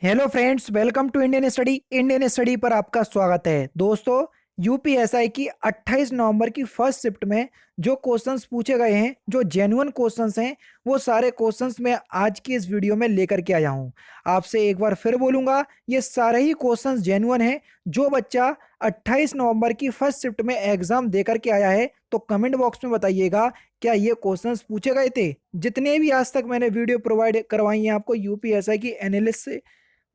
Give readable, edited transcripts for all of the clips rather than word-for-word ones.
Hello friends, welcome to Indian study पर आपका स्वागत है। दोस्तों, यूपीएसआई की 28 नवंबर की फर्स्ट शिफ्ट में जो क्वेश्चंस पूछे गए हैं, जो जेन्युइन क्वेश्चंस हैं, वो सारे क्वेश्चंस मैं आज की इस वीडियो में लेकर के आया हूं। आपसे एक बार फिर बोलूंगा, ये सारे ही क्वेश्चंस जेन्युइन हैं। जो बच्चा 28 नवंबर की फर्स्ट शिफ्ट में एग्जाम देकर के आया है, तो कमेंट बॉक्स में बताइएगा क्या ये क्वेश्चंस पूछे गए थे। जितने भी आज तक मैंने वीडियो प्रोवाइड करवाई हैं आपको यूपीएसआई की एनालिस्ट से,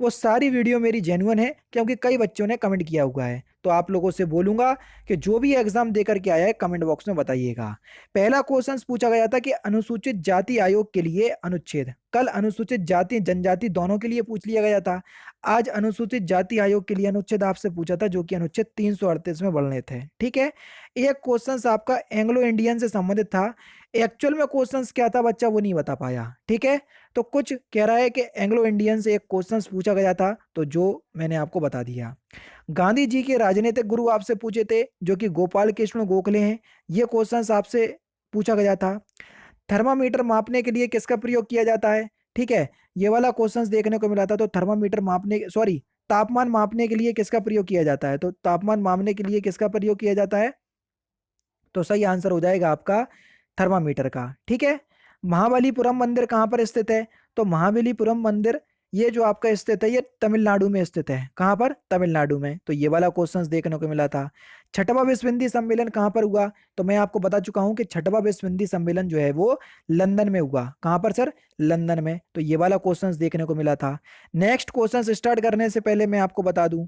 वो सारी वीडियो मेरी जेन्युइन है, क्योंकि कई बच्चों ने कमेंट किया हुआ है। तो आप लोगों से बोलूंगा कि जो भी एग्जाम देकर के आया है कमेंट बॉक्स में बताइएगा। पहला क्वेश्चन पूछा गया था कि अनुसूचित जाति आयोग के लिए अनुच्छेद, कल अनुसूचित जाति जनजाति दोनों के लिए पूछ लिया गया था। आज अनुसूचित जाति आयोग के लिए अनुच्छेद आपसे पूछा था, जो कि अनुच्छेद 338 में वर्णित है। ठीक है। एक क्वेश्चन आपका एंग्लो इंडियन से संबंधित था। एक्चुअल में क्वेश्चंस क्या था बच्चा वो नहीं बता पाया। ठीक है। तो कुछ कह रहा है कि एंग्लो इंडियन से एक क्वेश्चंस पूछा गया था, तो जो मैंने आपको बता दिया। गांधी जी के राजनीतिक गुरु आपसे पूछे थे, जो कि गोपाल कृष्ण गोखले हैं। ये क्वेश्चंस आपसे पूछा गया था। थर्मामीटर मापने के लिए किसका प्रयोग किया जाता है? ठीक है। ये वाला क्वेश्चंस देखने को मिला था। तो थर्मामीटर मापने, सॉरी, तापमान मापने के लिए किसका प्रयोग किया जाता है? तो तापमान मापने के लिए किसका प्रयोग किया जाता है? तो सही आंसर हो जाएगा आपका थर्मामीटर का। ठीक है। महाबलीपुरम मंदिर कहाँ पर स्थित है? तो महाबलीपुरम मंदिर, ये जो आपका स्थित है, ये तमिलनाडु में स्थित है। कहाँ पर? तमिलनाडु में। तो ये वाला क्वेश्चंस देखने को मिला था। छठवां विश्व हिंदी सम्मेलन कहाँ पर हुआ? तो मैं आपको बता चुका हूं कि छठवां विश्व हिंदी सम्मेलन जो है वो लंदन में हुआ। कहाँ पर सर? लंदन में। तो ये वाला क्वेश्चंस देखने को मिला था। नेक्स्ट क्वेश्चंस स्टार्ट करने से पहले मैं आपको बता दूं,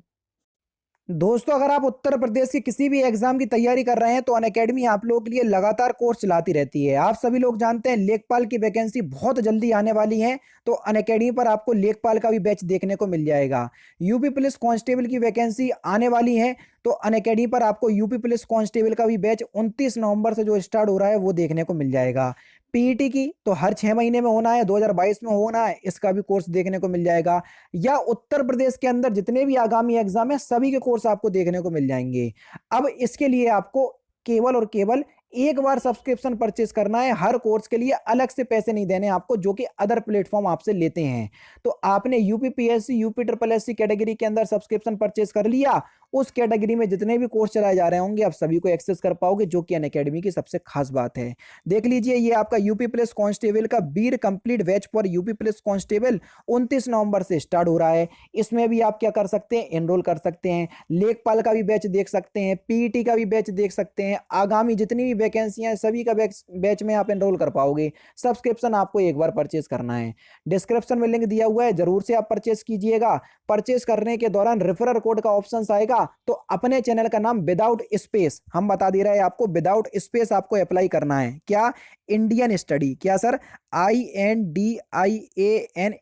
दोस्तों, अगर आप उत्तर प्रदेश के किसी भी एग्जाम की तैयारी कर रहे हैं तो अनअकैडमी आप लोगों के लिए लगातार कोर्स चलाती रहती है। आप सभी लोग जानते हैं लेखपाल की वैकेंसी बहुत जल्दी आने वाली है। तो अनअकैडमी पर आपको लेखपाल का भी बैच देखने को मिल जाएगा। यूपी पुलिस कांस्टेबल की वैकेंसी आने वाली है, तो अनअकैडमी पर आपको यूपी पुलिस कांस्टेबल का भी बैच 29 नवंबर से जो स्टार्ट हो रहा है वो देखने को मिल जाएगा। पीईटी की तो हर 6 महीने में होना है, 2022 में होना है, इसका भी कोर्स देखने को मिल जाएगा। या उत्तर प्रदेश के अंदर जितने भी आगामी एग्जाम है सभी के कोर्स आपको देखने को मिल जाएंगे। अब इसके लिए आपको केवल और केवल एक बार सब्सक्रिप्शन परचेस करना है। हर कोर्स के लिए अलग से पैसे नहीं देने आपको, जो कि अदर प्लेटफॉर्म आपसे लेते हैं। तो आपने UPPSC UP triple SC category के अंदर सब्सक्रिप्शन परचेस कर लिया, उस कैटेगरी में जितने भी कोर्स चलाए जा रहे होंगे आप सभी को एक्सेस कर पाओगे, जो कि अनअकैडमी की सबसे खास बात है। देख लीजिए, ये आपका यूपी पुलिस कांस्टेबल का बीर complete batch for UP police constable 29 नवंबर से स्टार्ट हो रहा है। इसमें भी आप क्या कर सकते हैं? एनरोल कर सकते हैं। लेखपाल का भी बैच देख सकते हैं, पीईटी का भी बैच देख सकते हैं। आगामी जितनी भी वैकेंसियां हैं सभी का बैच में आप एनरोल कर पाओगे। सब्सक्रिप्शन आपको एक बार परचेज करना है। डिस्क्रिप्शन में लिंक दिया हुआ है, जरूर से आप परचेज कीजिएगा। परचेज करने के दौरान रेफरल कोड का ऑप्शन आएगा, तो अपने चैनल का नाम विदाउट स्पेस, हम बता दे रहे हैं आपको, विदाउट स्पेस आपको अप्लाई करना है। क्या? Indian study. क्या sir? INDIAN,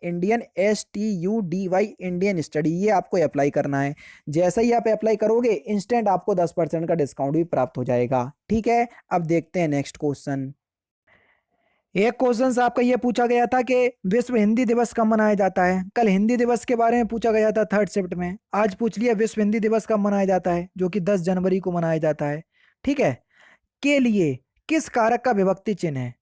Indian, STUDY, Indian study, ये आपको अप्लाई करना है। जैसे ही आप अप्लाई करोगे इंस्टेंट आपको 10% का डिस्काउंट भी प्राप्त हो जाएगा। ठीक है। अब देखते हैं नेक्स्ट क्वेश्चन। एक क्वेश्चन आपका ये पूछा गया था कि विश्व हिंदी दिवस कब मनाया जाता है। कल हिंदी दिवस के बारे में पूछा गया था थर्ड शिफ्ट में। आज पूछ लिया विश्व हिंदी दिवस कब मनाया जाता है, जो कि 10 जनवरी को मनाया जाता है। ठीक है। के लिए किस कारक का विभक्ति चिन्ह है?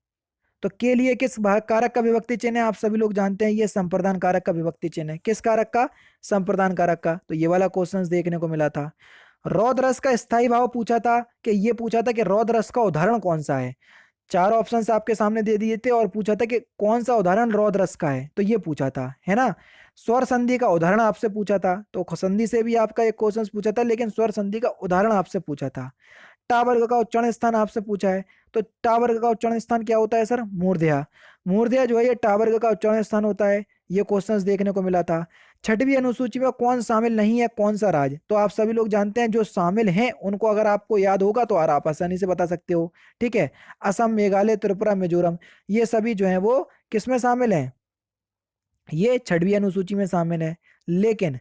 तो के लिए किस कारक का विभक्ति चिन्ह है? आप सभी लोग जानते हैं, ये संप्रदान कारक का विभक्ति चिन्ह है। किस कारक का? संप्रदान कारक का। तो ये वाला क्वेश्चन देखने को मिला था। रौद्र रस का स्थायी भाव पूछा था, कि ये पूछा था कि रौद्र रस का उदाहरण कौन सा है। चार ऑप्शंस आपके सामने दे दिए थे और पूछा था कि कौन सा उदाहरण रौद्र रस का है, तो ये पूछा था, है ना। स्वर संधि का उदाहरण आपसे पूछा था, तो संधि से भी आपका एक क्वेश्चन पूछा था, लेकिन स्वर संधि का उदाहरण आपसे पूछा था। टा वर्ग का उच्चारण स्थान आपसे पूछा है, तो टा वर्ग का उच्चारण स्थान क्या होता है सर? मूर्धया। मूर्धया जो है ये टा वर्ग का उच्चारण स्थान होता है। ये क्वेश्चंस देखने को मिला था। छठवीं अनुसूची में कौन शामिल नहीं है, कौन सा राज्य? तो आप सभी लोग जानते हैं, जो शामिल हैं उनको अगर आपको याद होगा तो आप आसानी से बता सकते हो। ठीक है। असम, मेघालय, त्रिपुरा, मिजोरम, ये सभी जो है वो किसमें शामिल हैं? ये छठवीं अनुसूची में शामिल है। लेकिन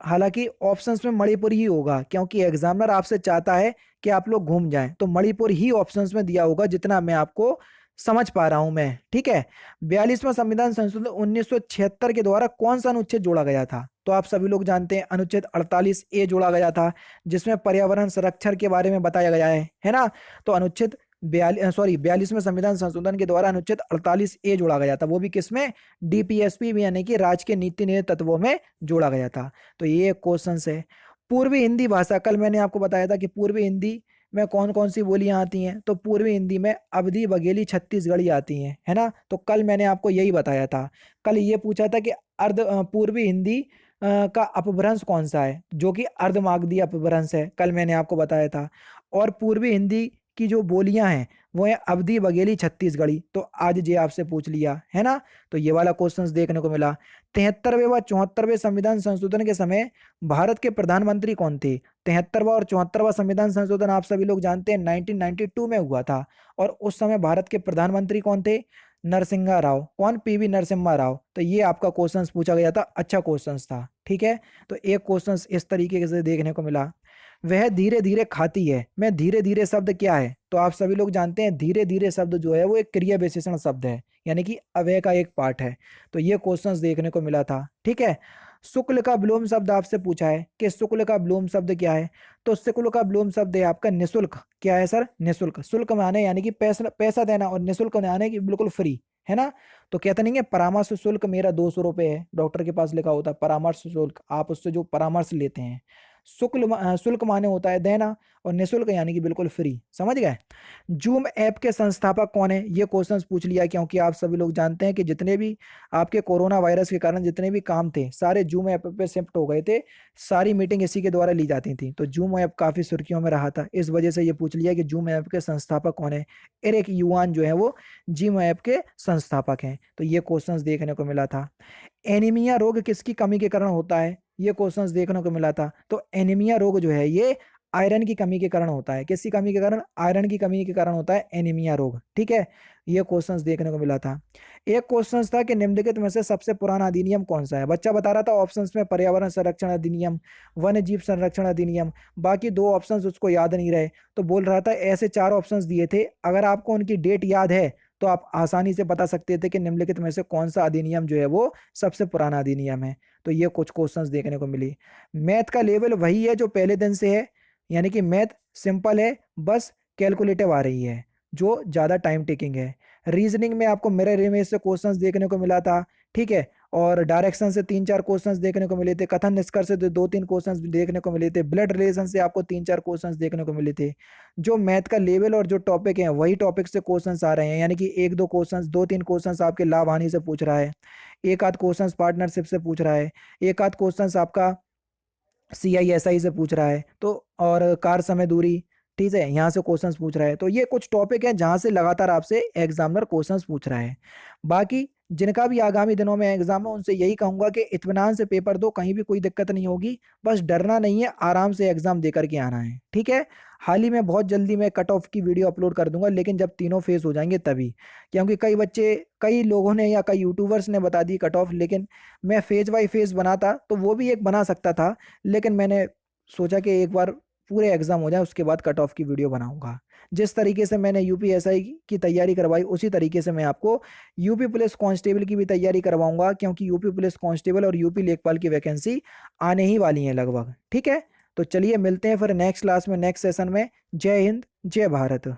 हालांकि ऑप्शंस में मणिपुर ही होगा, क्योंकि एग्जामिनर आपसे चाहता है कि आप लोग घूम जाएं, तो मणिपुर ही ऑप्शंस में दिया होगा, जितना मैं आपको समझ पा रहा हूं मैं। ठीक है। 42वां संविधान संशोधन 1976 के द्वारा कौन सा अनुच्छेद जोड़ा गया था? तो आप सभी लोग जानते हैं अनुच्छेद 48A जोड़ा गया था, जिसमें पर्यावरण संरक्षण के बारे में बताया गया है ना। तो अनुच्छेद 42वें संविधान संशोधन के द्वारा अनुच्छेद 48A जोड़ा गया था, वो भी किसमें, डीपीएसपी में, यानी कि राज्य के नीति निर्णय तत्वों में जोड़ा गया था। तो ये एक क्वेश्चन है। पूर्वी हिंदी भाषा, कल मैंने आपको बताया था कि पूर्वी हिंदी में कौन कौन सी बोलियां आती हैं, तो पूर्वी हिंदी में अवधी, बघेली, छत्तीसगढ़ी आती हैं, है ना। तो कल मैंने आपको यही बताया था। कल ये पूछा था कि पूर्वी हिंदी का अपभ्रंश कौन सा है, जो कि अर्धमागधी अपभ्रंश है, कल मैंने आपको बताया था। और पूर्वी हिंदी की जो बोलियां हैं वो है अवधी, बघेली, छत्तीसगढ़ी। तो आज जे आपसे पूछ लिया है ना, तो ये वाला क्वेश्चंस देखने को मिला। 73वें व 74वें संविधान संशोधन के समय भारत के प्रधानमंत्री कौन थे। 73वां और 74वां संविधान संशोधन आप सभी लोग जानते हैं 1992 में हुआ था, और उस समय भारत के प्रधानमंत्री कौन थे, नरसिम्हा राव। कौन, पीवी नरसिम्हा राव। तो ये आपका क्वेश्चंस पूछा गया था, अच्छा क्वेश्चंस था, ठीक है। तो एक क्वेश्चंस इस तरीके से देखने को मिला। वह धीरे धीरे खाती है, मैं धीरे धीरे शब्द क्या है, तो आप सभी लोग जानते हैं धीरे धीरे शब्द जो है वो एक क्रिया विशेषण शब्द है, यानी कि अव्यय का एक पार्ट है। तो ये क्वेश्चंस देखने को मिला था, ठीक है। शुक्ल का विलोम शब्द आपसे पूछा है कि शुक्ल का विलोम शब्द क्या है, तो शुक्ल का विलोम शब्द है आपका निशुल्क। क्या है सर, निशुल्क। शुल्क माने यानी कि पैसा पैसा देना, और निशुल्क माने कि बिल्कुल फ्री, है ना। तो कहते नहीं है परामर्श शुल्क मेरा 200 रुपये है, डॉक्टर के पास लिखा होता है परामर्श शुल्क, आप उससे जो परामर्श लेते हैं। शुल्क माने होता है देना, और निशुल्क यानी कि बिल्कुल फ्री, समझ गए। जूम ऐप के संस्थापक कौन है, ये क्वेश्चंस पूछ लिया, क्योंकि आप सभी लोग जानते हैं कि जितने भी आपके कोरोना वायरस के कारण जितने भी काम थे सारे जूम ऐप पे शिफ्ट हो गए थे, सारी मीटिंग इसी के द्वारा ली जाती थी। तो जूम ऐप काफी सुर्खियों में रहा था, इस वजह से ये पूछ लिया कि जूम ऐप के संस्थापक कौन है। एरिक युआन जो है वो जूम ऐप के संस्थापक हैं। तो ये क्वेश्चंस देखने को मिला था। एनीमिया रोग किसकी कमी के कारण होता है, ये क्वेश्चंस देखने को मिला था। तो एनीमिया रोग जो है ये आयरन की कमी के कारण होता है, किसकी कमी के कारण, आयरन की कमी के कारण होता है एनीमिया रोग, ठीक है। ये क्वेश्चंस देखने को मिला था। एक क्वेश्चंस था कि निम्नलिखित में से सबसे पुराना अधिनियम कौन सा है, बच्चा बता रहा था ऑप्शंस में पर्यावरण संरक्षण अधिनियम, वन्य जीव संरक्षण अधिनियम, बाकी दो ऑप्शंस उसको याद नहीं रहे, तो बोल रहा था ऐसे 4 ऑप्शंस दिए थे, अगर आपको उनकी डेट याद है तो आप आसानी से बता सकते थे कि निम्नलिखित में से कौन सा अधिनियम जो है वो सबसे पुराना अधिनियम है। तो ये कुछ क्वेश्चंस देखने को मिली। मैथ का लेवल वही है जो पहले दिन से है, यानी कि मैथ सिंपल है, बस कैलकुलेटिव आ रही है जो ज़्यादा टाइम टेकिंग है। रीजनिंग में आपको मिरर इमेज से क्वेश्चंस देखने को मिला था, ठीक है। और डायरेक्शन से 3-4 क्वेश्चंस देखने को मिले थे, कथन निष्कर्ष से 2-3 क्वेश्चंस देखने को मिले थे, ब्लड रिलेशन से आपको 3-4 क्वेश्चंस देखने को मिले थे। जो मैथ का लेवल और जो टॉपिक है वही टॉपिक से क्वेश्चंस आ रहे हैं, यानी कि 1-2 क्वेश्चंस, 2-3 क्वेश्चंस आपके लाभ हानि से पूछ रहा है, एक आध क्वेश्चंस पार्टनरशिप से पूछ रहा है, एक आध क्वेश्चंस आपका CISI से पूछ रहा है, तो और कार समय दूरी, ठीक है, यहाँ से क्वेश्चंस पूछ रहा है। तो ये कुछ टॉपिक है जहाँ से लगातार आपसे एग्जामिनर क्वेश्चंस पूछ रहा है। बाकी जिनका भी आगामी दिनों में एग्जाम है उनसे यही कहूंगा कि इत्मीनान से पेपर दो, कहीं भी कोई दिक्कत नहीं होगी, बस डरना नहीं है, आराम से एग्जाम दे करके आना है, ठीक है। हाल ही में बहुत जल्दी मैं कट ऑफ की वीडियो अपलोड कर दूंगा, लेकिन जब तीनों फेज हो जाएंगे तभी, क्योंकि कई बच्चे, कई लोगों ने या कई यूट्यूबर्स ने बता दी कट ऑफ, लेकिन मैं फेज बाय फेज बनाता तो वो भी एक बना सकता था, लेकिन मैंने सोचा कि एक बार पूरे एग्जाम हो जाए उसके बाद कट ऑफ की वीडियो बनाऊंगा। जिस तरीके से मैंने यूपीएसआई की तैयारी करवाई उसी तरीके से मैं आपको यूपी पुलिस कांस्टेबल की भी तैयारी करवाऊंगा, क्योंकि यूपी पुलिस कांस्टेबल और यूपी लेखपाल की वैकेंसी आने ही वाली है लगभग, ठीक है। तो चलिए मिलते हैं फिर नेक्स्ट क्लास में, नेक्स्ट सेशन में। जय हिंद, जय भारत।